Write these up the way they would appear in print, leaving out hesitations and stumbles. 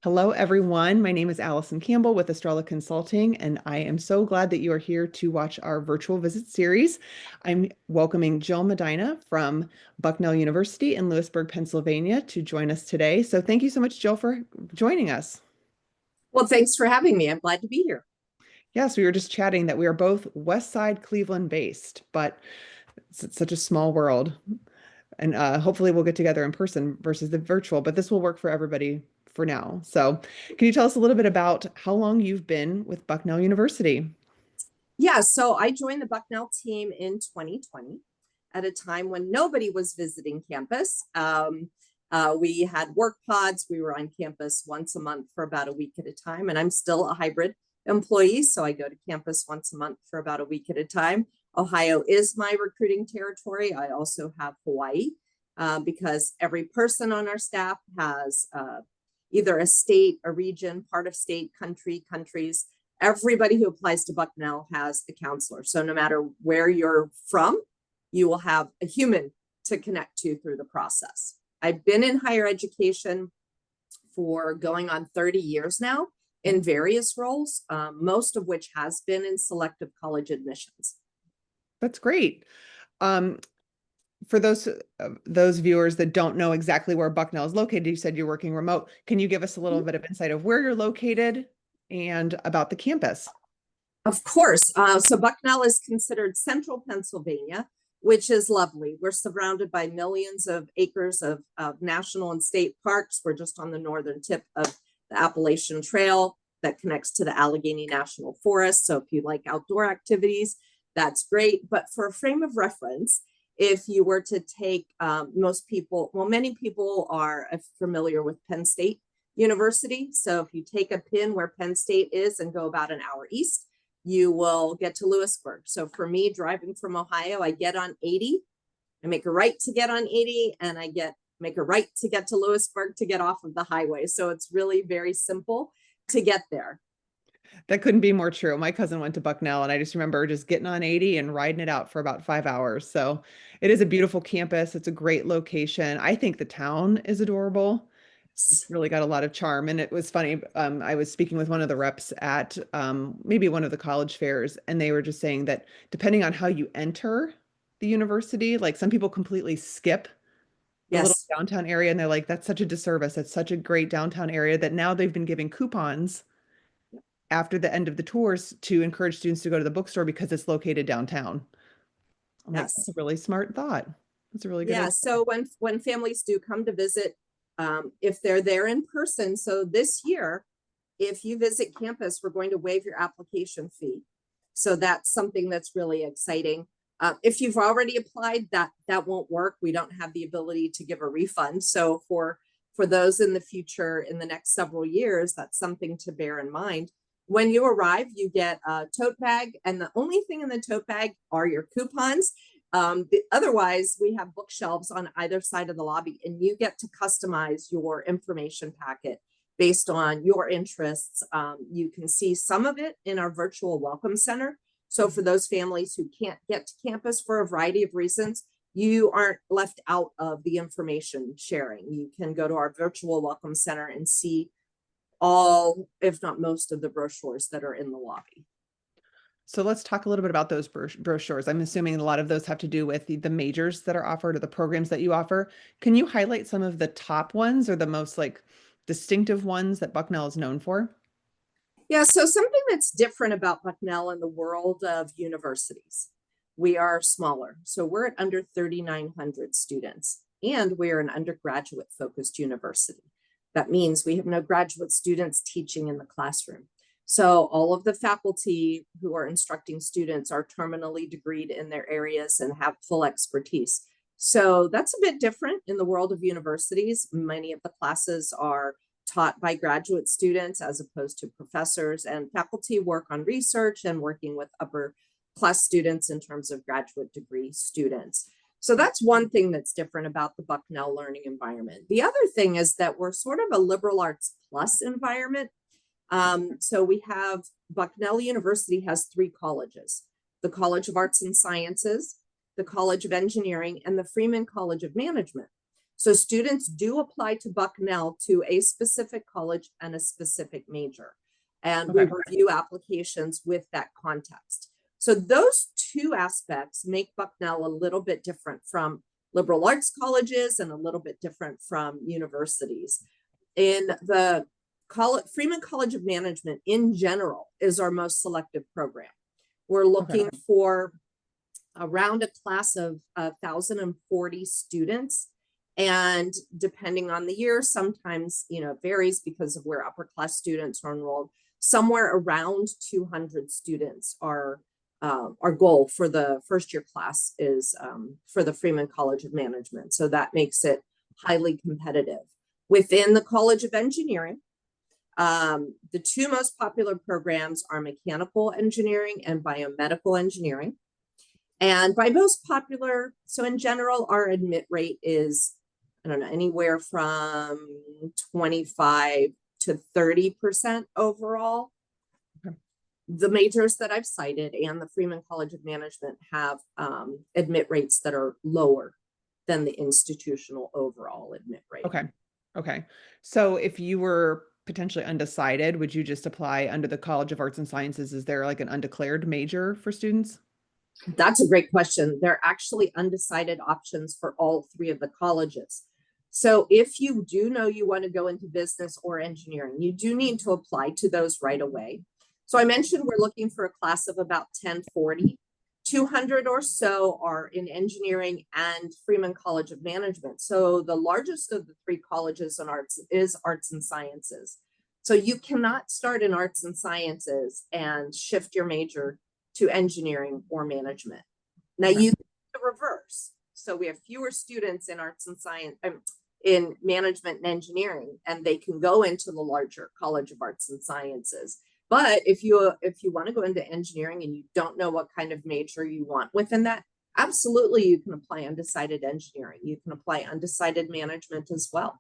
Hello, everyone. My name is Allison Campbell with Estrella Consulting, and I am so glad that you are here to watch our virtual visit series. I'm welcoming Jill Medina from Bucknell University in Lewisburg, Pennsylvania, to join us today. So thank you so much, Jill, for joining us. Well, thanks for having me. I'm glad to be here. Yes, we were just chatting that we are both West Side Cleveland based, but it's such a small world. And hopefully we'll get together in person versus the virtual, but this will work for everybody for now. So, can you tell us a little bit about how long you've been with Bucknell University? Yeah, so I joined the Bucknell team in 2020 at a time when nobody was visiting campus. We had work pods. We were on campus once a month for about a week at a time, and I'm still a hybrid employee, so I go to campus once a month for about a week at a time. Ohio is my recruiting territory. I also have Hawaii because every person on our staff has either a state, a region, part of state, country, countries. Everybody who applies to Bucknell has a counselor. So no matter where you're from, you will have a human to connect to through the process. I've been in higher education for going on 30 years now in various roles, most of which has been in selective college admissions. That's great. Um, for those viewers that don't know exactly where Bucknell is located, you said you're working remote. Can you give us a little bit of insight of where you're located and about the campus? Of course. So Bucknell is considered central Pennsylvania, which is lovely. We're surrounded by millions of acres of national and state parks. We're just on the northern tip of the Appalachian Trail that connects to the Allegheny National Forest. So if you like outdoor activities, that's great. But for a frame of reference, if you were to take many people are familiar with Penn State University. So if you take a pin where Penn State is and go about an hour east, you will get to Lewisburg. So for me, driving from Ohio, I get on 80, I make a right to get on 80, and make a right to get to Lewisburg to get off of the highway. So it's really very simple to get there. That couldn't be more true. My cousin went to Bucknell, and I just remember just getting on 80 and riding it out for about 5 hours. So it is a beautiful campus. It's a great location. I think the town is adorable. It's really got a lot of charm. And it was funny. I was speaking with one of the reps at maybe one of the college fairs, and they were just saying that depending on how you enter the university, like some people completely skip the little Yes. downtown area, and they're like, that's such a disservice. It's such a great downtown area that now they've been giving coupons after the end of the tours to encourage students to go to the bookstore because it's located downtown. I'm like, that's Yes. a really smart thought. That's a really good Yeah. idea. So when families do come to visit, if they're there in person, so this year, if you visit campus, we're going to waive your application fee. So that's something that's really exciting. If you've already applied, that won't work. We don't have the ability to give a refund. So for those in the future, in the next several years, that's something to bear in mind. When you arrive, you get a tote bag, and the only thing in the tote bag are your coupons. Otherwise, we have bookshelves on either side of the lobby, and you get to customize your information packet based on your interests. You can see some of it in our virtual welcome center. So for those families who can't get to campus for a variety of reasons, you aren't left out of the information sharing. You can go to our virtual welcome center and see all, if not most, of the brochures that are in the lobby. So let's talk a little bit about those brochures. I'm assuming a lot of those have to do with the majors that are offered or the programs that you offer. Can you highlight some of the top ones or the most like distinctive ones that Bucknell is known for? Yeah, so something that's different about Bucknell in the world of universities, we are smaller. So we're at under 3,900 students, and we're an undergraduate focused university. That means we have no graduate students teaching in the classroom. So all of the faculty who are instructing students are terminally degreed in their areas and have full expertise. So that's a bit different in the world of universities. Many of the classes are taught by graduate students as opposed to professors, and faculty work on research and working with upper class students in terms of graduate degree students. So that's one thing that's different about the Bucknell learning environment. The other thing is that we're sort of a liberal arts plus environment. So we have Bucknell University has three colleges: the College of Arts and Sciences, the College of Engineering, and the Freeman College of Management. So students do apply to Bucknell to a specific college and a specific major. And we Okay. review applications with that context. So those two aspects make Bucknell a little bit different from liberal arts colleges and a little bit different from universities. In the Freeman College of Management in general is our most selective program. We're Okay. looking for around a class of 1,040 students. And depending on the year, sometimes, it varies because of where upper class students are enrolled. Somewhere around 200 students are our goal for the first year class is for the Freeman College of Management. So that makes it highly competitive. Within the College of Engineering, the two most popular programs are mechanical engineering and biomedical engineering. And by most popular, so in general, our admit rate is, I don't know, anywhere from 25 to 30% overall. Okay. The majors that I've cited and the Freeman College of Management have admit rates that are lower than the institutional overall admit rate. Okay. Okay. So if you were potentially undecided, would you just apply under the College of Arts and Sciences? Is there like an undeclared major for students? That's a great question. There are actually undecided options for all three of the colleges. So if you do know you want to go into business or engineering, you do need to apply to those right away. So I mentioned we're looking for a class of about 1040. 200 or so are in engineering and Freeman College of Management. So the largest of the three colleges in arts is arts and sciences. So you cannot start in arts and sciences and shift your major to engineering or management. Now you do the reverse. So we have fewer students in arts and science, in management and engineering, and they can go into the larger College of Arts and Sciences. But if you want to go into engineering and you don't know what kind of major you want within that, absolutely you can apply undecided engineering. You can apply undecided management as well.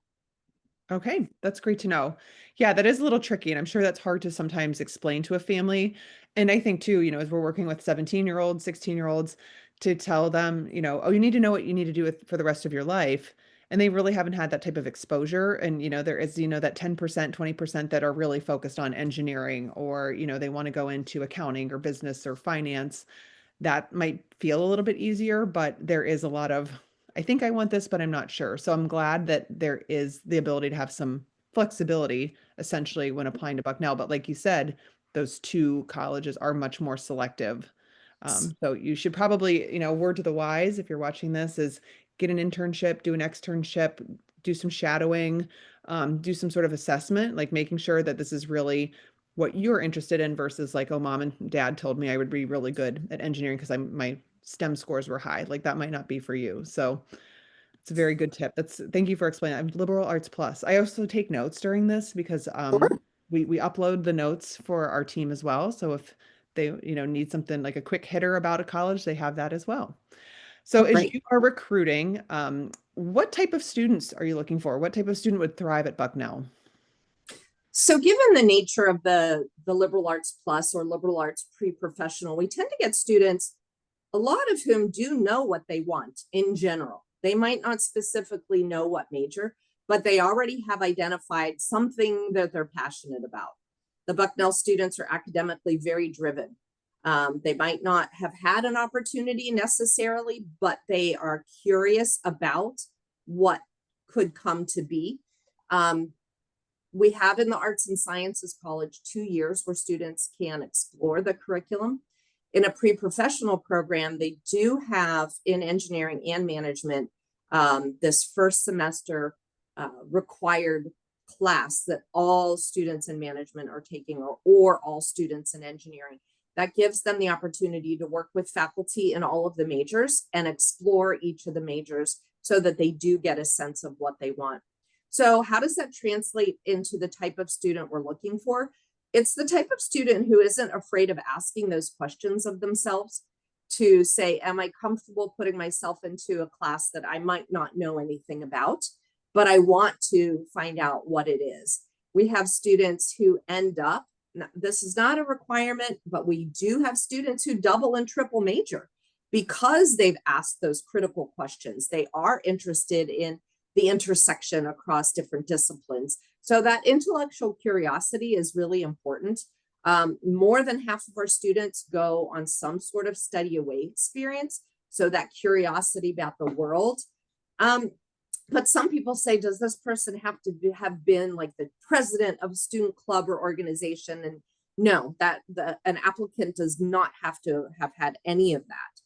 Okay, that's great to know. Yeah, that is a little tricky, and I'm sure that's hard to sometimes explain to a family. And I think too, as we're working with 17-year-olds, 16-year-olds, to tell them, oh, you need to know what you need to do for the rest of your life. And they really haven't had that type of exposure. And, there is, that 10%, 20% that are really focused on engineering, or, they want to go into accounting or business or finance. That might feel a little bit easier, but there is a lot of, I think I want this, but I'm not sure. So I'm glad that there is the ability to have some flexibility essentially when applying to Bucknell. But like you said, those two colleges are much more selective. So you should probably, word to the wise, if you're watching this, is get an internship, do an externship, do some shadowing, do some sort of assessment, like making sure that this is really what you're interested in versus like, oh, mom and dad told me I would be really good at engineering because my STEM scores were high. Like that might not be for you. So it's a very good tip. Thank you for explaining. I'm Liberal Arts Plus. I also take notes during this because we upload the notes for our team as well. So if they, need something like a quick hitter about a college, they have that as well. So as Great. you are recruiting, what type of students are you looking for? What type of student would thrive at Bucknell? So given the nature of the liberal arts plus or liberal arts pre-professional, we tend to get students, a lot of whom do know what they want in general. They might not specifically know what major, but they already have identified something that they're passionate about. The Bucknell students are academically very driven. They might not have had an opportunity necessarily, but they are curious about what could come to be. We have in the Arts and Sciences College 2 years where students can explore the curriculum. In a pre-professional program, they do have in engineering and management this first semester required class that all students in management are taking, or all students in engineering. That gives them the opportunity to work with faculty in all of the majors and explore each of the majors so that they do get a sense of what they want. So how does that translate into the type of student we're looking for? It's the type of student who isn't afraid of asking those questions of themselves to say, am I comfortable putting myself into a class that I might not know anything about, but I want to find out what it is. We have students who end up, this is not a requirement, but we do have students who double and triple major because they've asked those critical questions. They are interested in the intersection across different disciplines. So that intellectual curiosity is really important. More than half of our students go on some sort of study away experience. So that curiosity about the world. But some people say, does this person have to have been like the president of a student club or organization? And no, that an applicant does not have to have had any of that.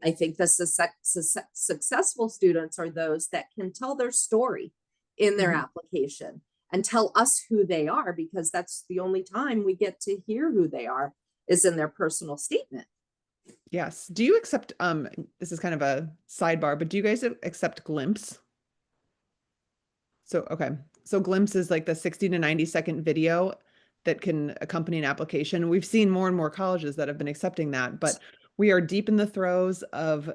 I think the successful students are those that can tell their story in their application and tell us who they are, because that's the only time we get to hear who they are is in their personal statement. Yes. Do you accept, this is kind of a sidebar, but do you guys accept Glimpse? So, okay. So Glimpse is like the 60 to 90-second video that can accompany an application. We've seen more and more colleges that have been accepting that, but we are deep in the throes of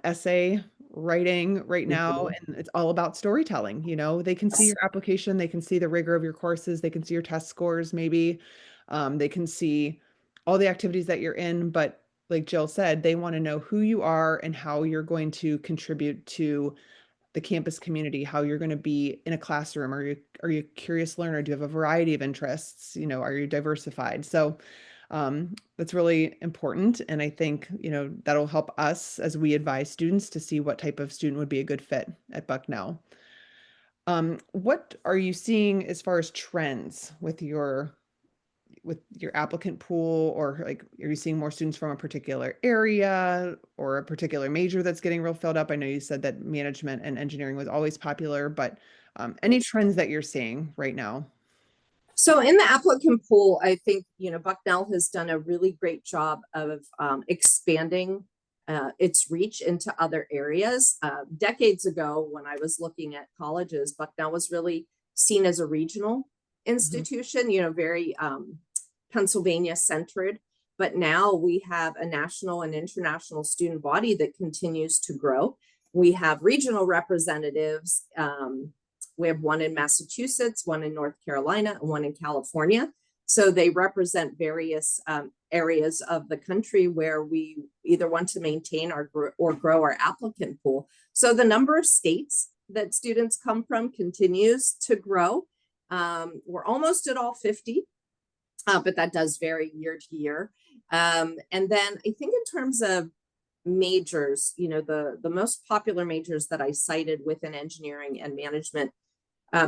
essay writing right now, and it's all about storytelling. You know, they can see your application, they can see the rigor of your courses, they can see your test scores, maybe they can see all the activities that you're in, but like Jill said, they want to know who you are and how you're going to contribute to the campus community, how you're going to be in a classroom. Are you a curious learner? Do you have a variety of interests? You know, are you diversified? So that's really important. And I think, you know, that'll help us as we advise students to see what type of student would be a good fit at Bucknell. What are you seeing as far as trends with your applicant pool, or like, are you seeing more students from a particular area or a particular major that's getting real filled up? I know you said that management and engineering was always popular, but any trends that you're seeing right now? So in the applicant pool, I think, Bucknell has done a really great job of expanding its reach into other areas. Decades ago, when I was looking at colleges, Bucknell was really seen as a regional institution, very Pennsylvania centered. But now we have a national and international student body that continues to grow. We have regional representatives. We have one in Massachusetts, one in North Carolina, and one in California. So they represent various areas of the country where we either want to maintain or grow our applicant pool. So the number of states that students come from continues to grow. We're almost at all 50, but that does vary year to year. And then I think in terms of majors, the most popular majors that I cited within engineering and management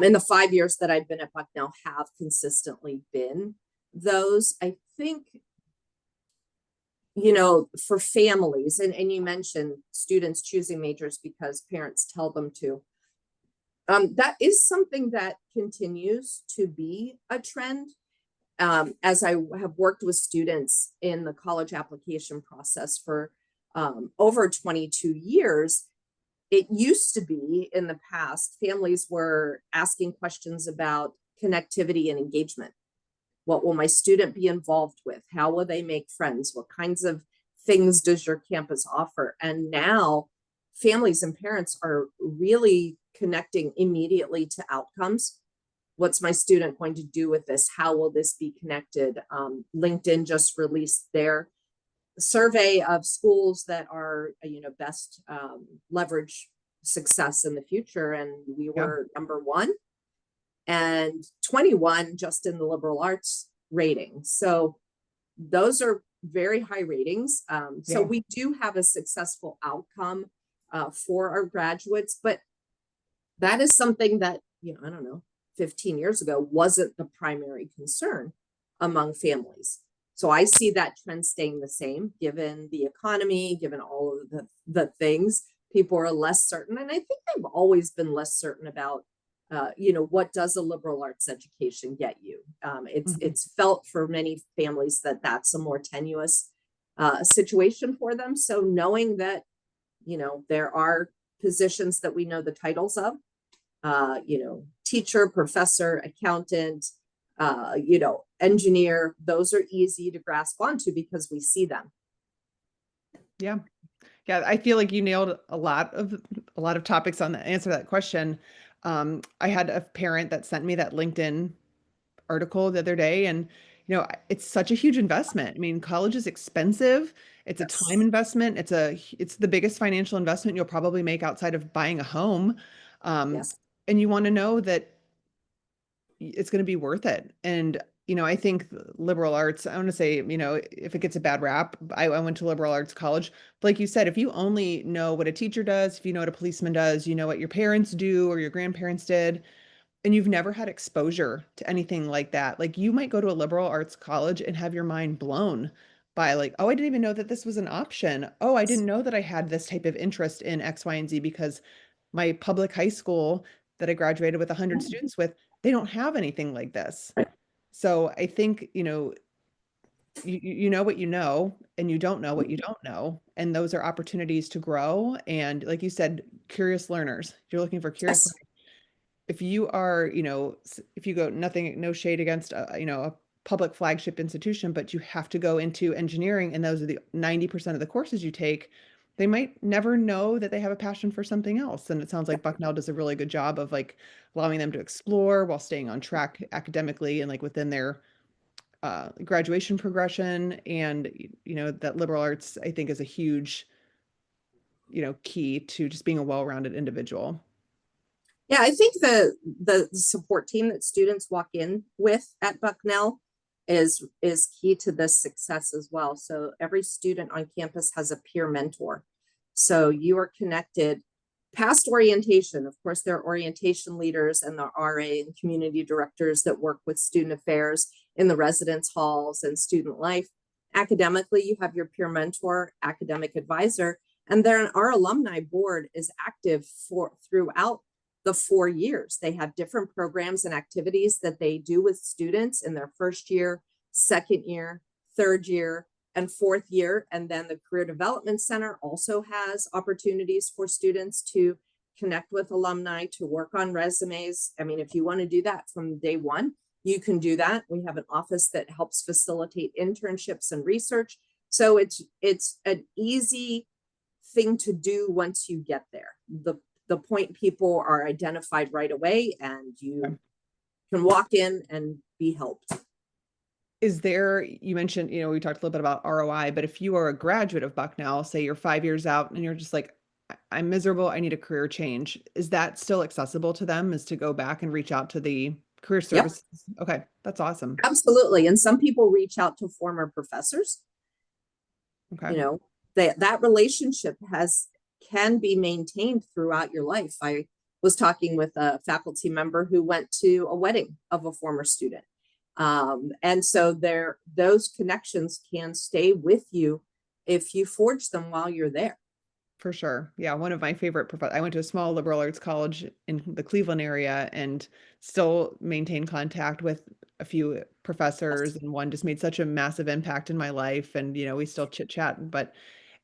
in the 5 years that I've been at Bucknell have consistently been those. I think, for families, and you mentioned students choosing majors because parents tell them to. That is something that continues to be a trend. As I have worked with students in the college application process for over 22 years, it used to be in the past, families were asking questions about connectivity and engagement. What will my student be involved with? How will they make friends? What kinds of things does your campus offer? And now families and parents are really connecting immediately to outcomes. What's my student going to do with this? How will this be connected? LinkedIn just released their survey of schools that are, best leverage success in the future. And we were number 1 and 21 just in the liberal arts rating. So those are very high ratings. So we do have a successful outcome for our graduates, but that is something that, I don't know, 15 years ago wasn't the primary concern among families. So I see that trend staying the same, given the economy, given all of the things. People are less certain. And I think they've always been less certain about, what does a liberal arts education get you? It's felt for many families that that's a more tenuous situation for them. So knowing that, there are positions that we know the titles of, teacher, professor, accountant, engineer, those are easy to grasp onto because we see them. Yeah. Yeah. I feel like you nailed a lot of topics on the answer to that question. I had a parent that sent me that LinkedIn article the other day, and it's such a huge investment. I mean, college is expensive. It's a time investment. It's the biggest financial investment you'll probably make outside of buying a home. Um, Yes. and you want to know that it's going to be worth it. And, I think liberal arts, I want to say, if it gets a bad rap, I went to liberal arts college. But like you said, if you only know what a teacher does, if you know what a policeman does, you know what your parents do or your grandparents did, and you've never had exposure to anything like that, like you might go to a liberal arts college and have your mind blown by like, oh, I didn't even know that this was an option. Oh, I didn't know that I had this type of interest in X, Y, and Z because my public high school that I graduated with 100 students with, they don't have anything like this. So I think, you know what you know, and you don't know what you don't know. And those are opportunities to grow. And like you said, curious learners. You're looking for curious. Yes. If you are, if you go nothing, no shade against, a public flagship institution, but you have to go into engineering and those are the 90% of the courses you take, they might never know that they have a passion for something else. And it sounds like Bucknell does a really good job of like allowing them to explore while staying on track academically and like within their graduation progression. And, that liberal arts, I think, is a huge, key to just being a well-rounded individual. Yeah, I think the support team that students walk in with at Bucknell is key to this success as well. So every student on campus has a peer mentor. So you are connected past orientation. Of course, there are orientation leaders and the RA and community directors that work with student affairs in the residence halls and student life. Academically, you have your peer mentor, academic advisor, and then our alumni board is active throughout the 4 years. They have different programs and activities that they do with students in their first year, second year, third year, and fourth year. And then the Career Development Center also has opportunities for students to connect with alumni, to work on resumes. I mean, if you want to do that from day one, you can do that. We have an office that helps facilitate internships and research. So it's an easy thing to do once you get there. The point people are identified right away and you can walk in and be helped. Is there, you mentioned, we talked a little bit about ROI, but if you are a graduate of Bucknell, say you're 5 years out and you're just like, I'm miserable, I need a career change. Is that still accessible to them, is to go back and reach out to the career Yep, services? Okay, that's awesome. absolutely. And some people reach out to former professors. Okay. You know, that relationship can be maintained throughout your life. I was talking with a faculty member who went to a wedding of a former student. And so those connections can stay with you if you forge them while you're there. For sure. Yeah, one of my favorite I went to a small liberal arts college in the Cleveland area and still maintain contact with a few professors, and one just made such a massive impact in my life, and we still chit chat. But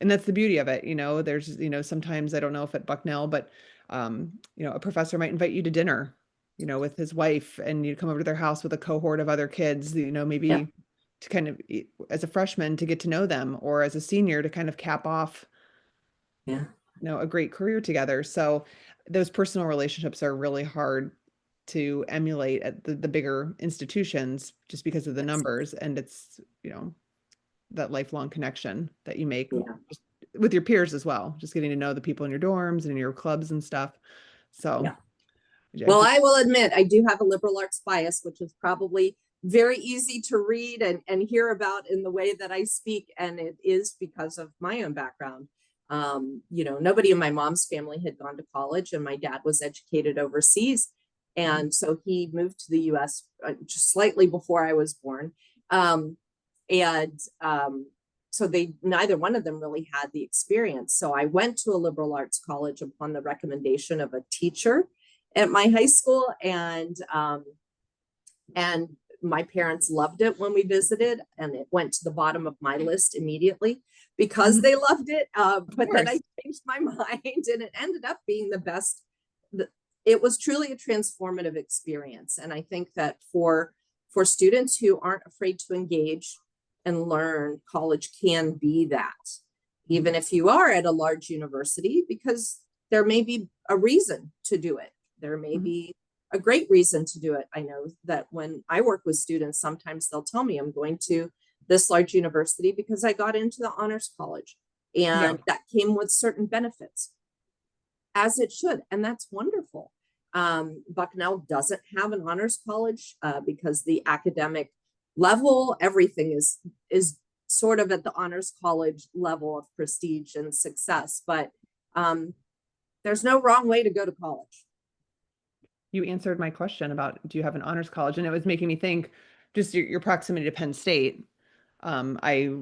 and that's the beauty of it, there's sometimes, I don't know if at Bucknell, but a professor might invite you to dinner, with his wife, and you come over to their house with a cohort of other kids, Yeah. maybe to kind of, as a freshman, to get to know them, or as a senior to kind of cap off Yeah. a great career together. So those personal relationships are really hard to emulate at the bigger institutions just because of the Yes. numbers. And it's, that lifelong connection that you make Yeah. just with your peers as well, just getting to know the people in your dorms and in your clubs and stuff. So Yeah. yeah, Well, I will admit I do have a liberal arts bias, which is probably very easy to read and hear about in the way that I speak. And it is because of my own background. Nobody in my mom's family had gone to college, and my dad was educated overseas. And so he moved to the US just slightly before I was born. And so neither one of them really had the experience. So I went to a liberal arts college upon the recommendation of a teacher at my high school, and my parents loved it when we visited, and it went to the bottom of my list immediately because they loved it. But then I changed my mind, and it ended up being the best. It was truly a transformative experience, and I think that for students who aren't afraid to engage and learn, college can be that, even if you are at a large university, because there may be a reason to do it. There may be a great reason to do it. I know that when I work with students, sometimes they'll tell me I'm going to this large university because I got into the honors college, Yeah. and that came with certain benefits, as it should. And that's wonderful. Bucknell doesn't have an honors college because the academic level, everything is sort of at the honors college level of prestige and success. But there's no wrong way to go to college. You answered my question about do you have an honors college? And it was making me think just your proximity to Penn State. I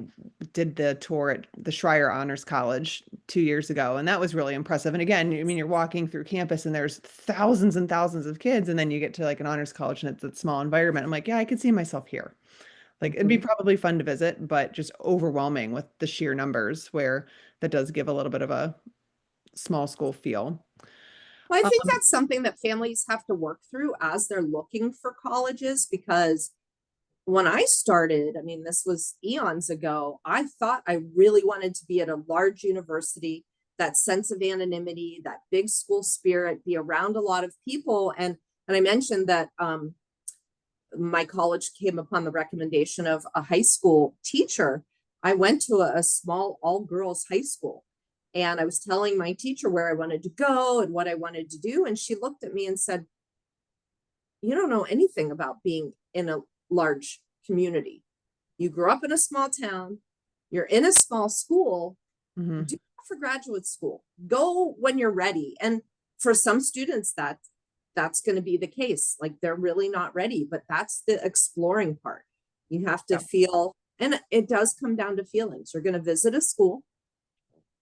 did the tour at the Schreier Honors College 2 years ago, and that was really impressive. And again, I mean, you're walking through campus and there's thousands and thousands of kids, and then you get to like an honors college and it's a small environment. I'm like, yeah, I could see myself here. Like it'd be Mhm. probably fun to visit, but just overwhelming with the sheer numbers where that does give a little bit of a small school feel. Well, I think Um, that's something that families have to work through as they're looking for colleges, because when I started, I mean, this was eons ago, I thought I really wanted to be at a large university, that sense of anonymity, that big school spirit, be around a lot of people. And I mentioned that my college came upon the recommendation of a high school teacher. I went to a small all girls high school, and I was telling my teacher where I wanted to go and what I wanted to do. And she looked at me and said, "You don't know anything about being in a large community. You grew up in a small town, you're in a small school, mhm. do that for graduate school. Go when you're ready." And for some students, that's going to be the case. Like they're really not ready, but that's the exploring part. You have to Yeah. feel, and it does come down to feelings. You're going to visit a school,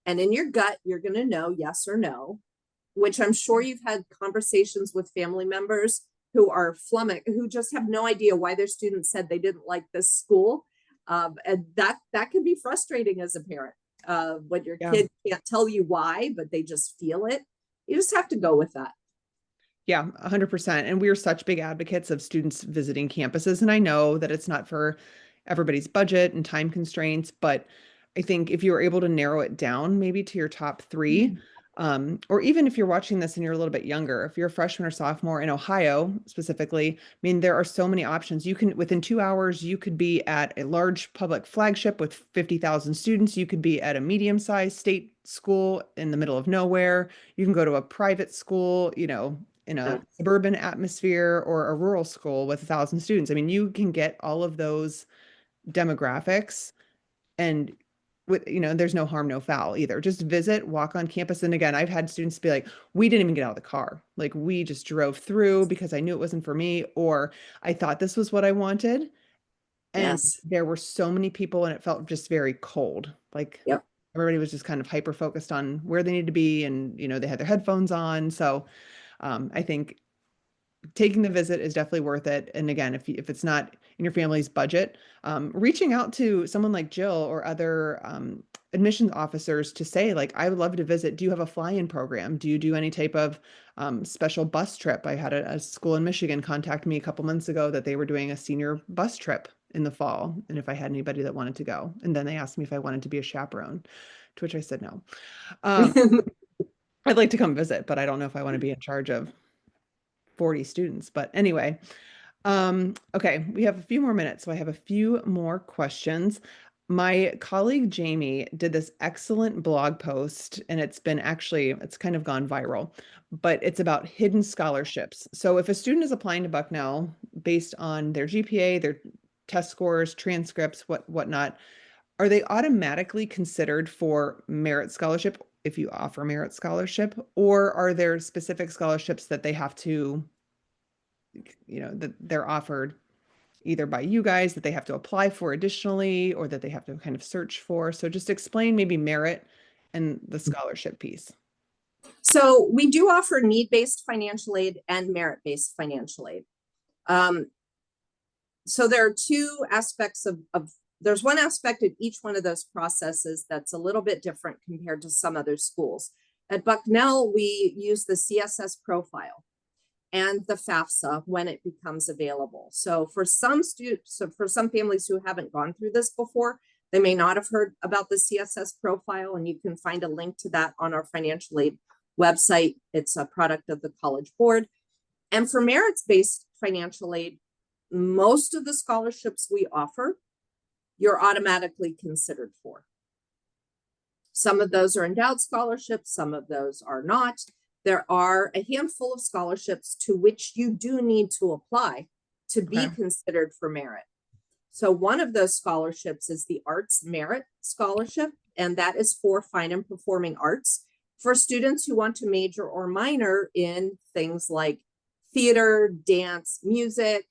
and in your gut, you're going to know yes or no, which I'm sure you've had conversations with family members who are flummoxed, who just have no idea why their students said they didn't like this school. And that can be frustrating as a parent when your Yeah. kid can't tell you why, but they just feel it. You just have to go with that. Yeah, 100%. And we're such big advocates of students visiting campuses. And I know that it's not for everybody's budget and time constraints, but I think if you were able to narrow it down maybe to your top three, or even if you're watching this and you're a little bit younger, if you're a freshman or sophomore in Ohio specifically, I mean, there are so many options. You can, within 2 hours, you could be at a large public flagship with 50,000 students. You could be at a medium-sized state school in the middle of nowhere. You can go to a private school, in a Yeah. suburban atmosphere or a rural school with 1,000 students. I mean, you can get all of those demographics and there's no harm, no foul either. Just visit, walk on campus. And again, I've had students be like, we didn't even get out of the car. Like we just drove through because I knew it wasn't for me, or I thought this was what I wanted. And Yes. there were so many people and it felt just very cold. Like Yep. everybody was just kind of hyper focused on where they need to be. And, they had their headphones on. So I think taking the visit is definitely worth it. And again, if it's not in your family's budget, reaching out to someone like Jill or other admissions officers to say, like, I would love to visit. Do you have a fly-in program? Do you do any type of special bus trip? I had a school in Michigan contact me a couple months ago that they were doing a senior bus trip in the fall, and if I had anybody that wanted to go. And then they asked me if I wanted to be a chaperone, to which I said no. Um, I'd like to come visit, but I don't know if I want to be in charge of 40 students. But anyway, okay, we have a few more minutes, so I have a few more questions. My colleague Jamie did this excellent blog post, and it's kind of gone viral, but it's about hidden scholarships. So if a student is applying to Bucknell based on their GPA, their test scores, transcripts, whatnot, are they automatically considered for merit scholarship if you offer merit scholarship, or are there specific scholarships that they have to, that they're offered either by you guys that they have to apply for additionally, or that they have to kind of search for? So just explain maybe merit and the scholarship piece. So we do offer need-based financial aid and merit-based financial aid. So there are two aspects of there's one aspect of each one of those processes that's a little bit different compared to some other schools. At Bucknell, we use the CSS profile and the FAFSA when it becomes available. So for some students, so for some families who haven't gone through this before, they may not have heard about the CSS profile, and you can find a link to that on our financial aid website. It's a product of the College Board. And for merits-based financial aid, most of the scholarships we offer, you're automatically considered for. Some of those are endowed scholarships, some of those are not. There are a handful of scholarships to which you do need to apply to be Okay. considered for merit. So one of those scholarships is the Arts Merit Scholarship, and that is for fine and performing arts for students who want to major or minor in things like theater, dance, music.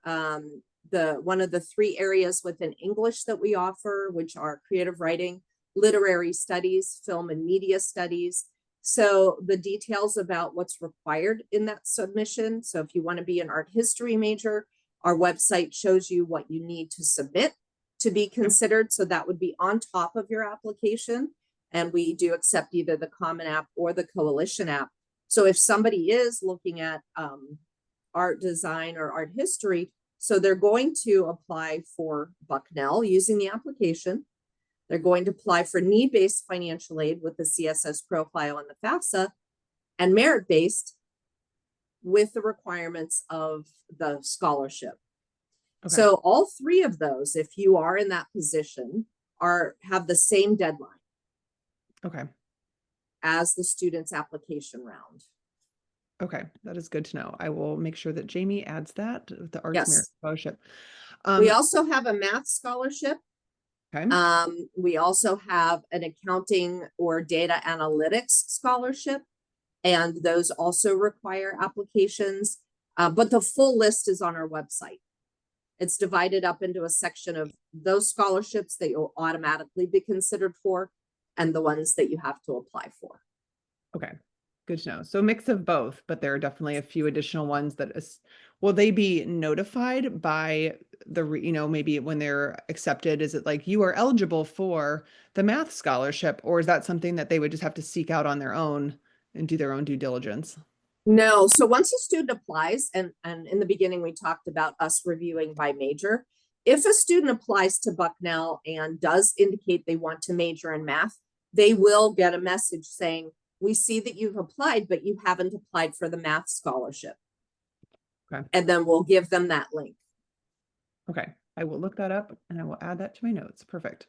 One of the three areas within English that we offer, which are creative writing, literary studies, film and media studies. So the details about what's required in that submission. So if you want to be an art history major, our website shows you what you need to submit to be considered. So that would be on top of your application. And we do accept either the Common App or the Coalition app. So if somebody is looking at art design or art history, so they're going to apply for Bucknell using the application. They're going to apply for need-based financial aid with the CSS profile and the FAFSA, and merit-based with the requirements of the scholarship. Okay. So all three of those, if you are in that position, have the same deadline Okay. as the student's application round. Okay. That is good to know. I will make sure that Jamie adds that with the Arts Merit Yes. Scholarship. We also have a math scholarship. Okay. We also have an accounting or data analytics scholarship, and those also require applications. But the full list is on our website. It's divided up into a section of those scholarships that you'll automatically be considered for and the ones that you have to apply for. Okay. Good to know. So a mix of both, but there are definitely a few additional ones that will they be notified by the, maybe when they're accepted, is it like you are eligible for the math scholarship, or is that something that they would just have to seek out on their own and do their own due diligence? No, so once a student applies, and in the beginning we talked about us reviewing by major. If a student applies to Bucknell and does indicate they want to major in math, they will get a message saying, we see that you've applied, but you haven't applied for the math scholarship. Okay. And then we'll give them that link. Okay. I will look that up and I will add that to my notes. Perfect.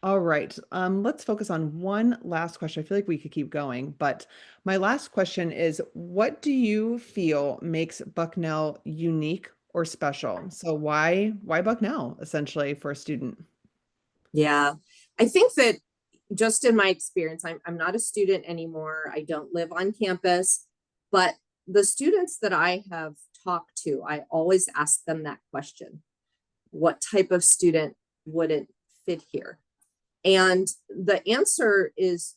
All right. Let's focus on one last question. I feel like we could keep going, but my last question is, what do you feel makes Bucknell unique or special? So why Bucknell essentially for a student? Yeah, I think that just in my experience, I'm not a student anymore. I don't live on campus, but the students that I have talked to, I always ask them that question. What type of student wouldn't fit here? And the answer is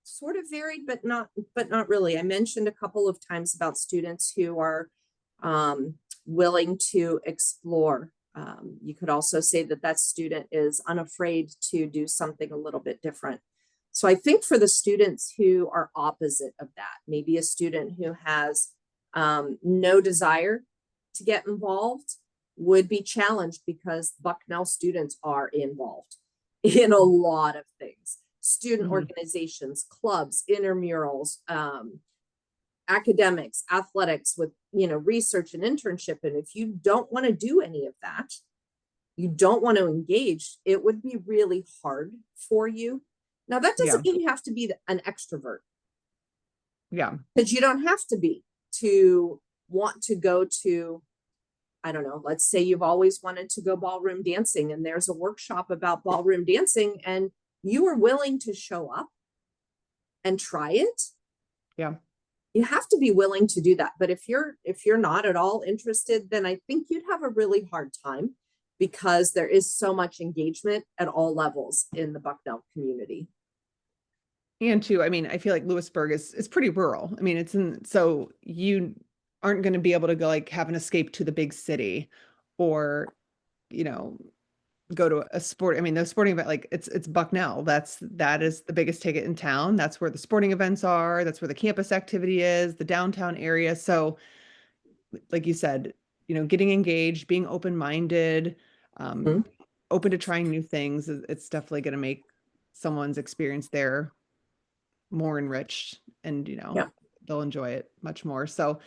sort of varied, but not really. I mentioned a couple of times about students who are willing to explore. You could also say that that student is unafraid to do something a little bit different. So I think for the students who are opposite of that, maybe a student who has no desire to get involved would be challenged, because Bucknell students are involved in a lot of things. Student organizations, clubs, intramurals, academics, athletics, with research and internship. And if you don't want to do any of that, you don't want to engage, it would be really hard for you. Now, that doesn't mean you have to be an extrovert. Yeah. Because you don't have to be to want to go to, I don't know, let's say you've always wanted to go ballroom dancing and there's a workshop about ballroom dancing and you are willing to show up and try it. Yeah. You have to be willing to do that. But if you're not at all interested, then I think you'd have a really hard time, because there is so much engagement at all levels in the Bucknell community. And too, I mean, I feel like Lewisburg is pretty rural. I mean, so you aren't going to be able to go like have an escape to the big city, or, go to a sport. I mean, the sporting event, like it's Bucknell. That is the biggest ticket in town. That's where the sporting events are. That's where the campus activity is, the downtown area. So like you said, getting engaged, being open-minded, open to trying new things, it's definitely going to make someone's experience there more enriched, and Yeah. they'll enjoy it much more. So,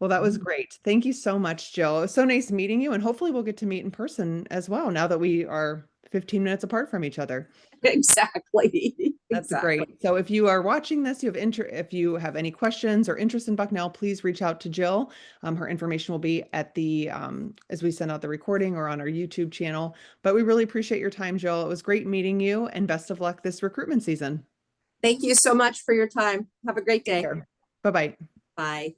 well, that was great. Thank you so much, Jill. It was so nice meeting you, and hopefully we'll get to meet in person as well now that we are 15 minutes apart from each other. Exactly. That's Exactly. great. So if you are watching this, if you have any questions or interest in Bucknell, please reach out to Jill. Her information will be at the as we send out the recording or on our YouTube channel. But we really appreciate your time, Jill. It was great meeting you, and best of luck this recruitment season. Thank you so much for your time. Have a great Take day. care. Bye-bye. Bye.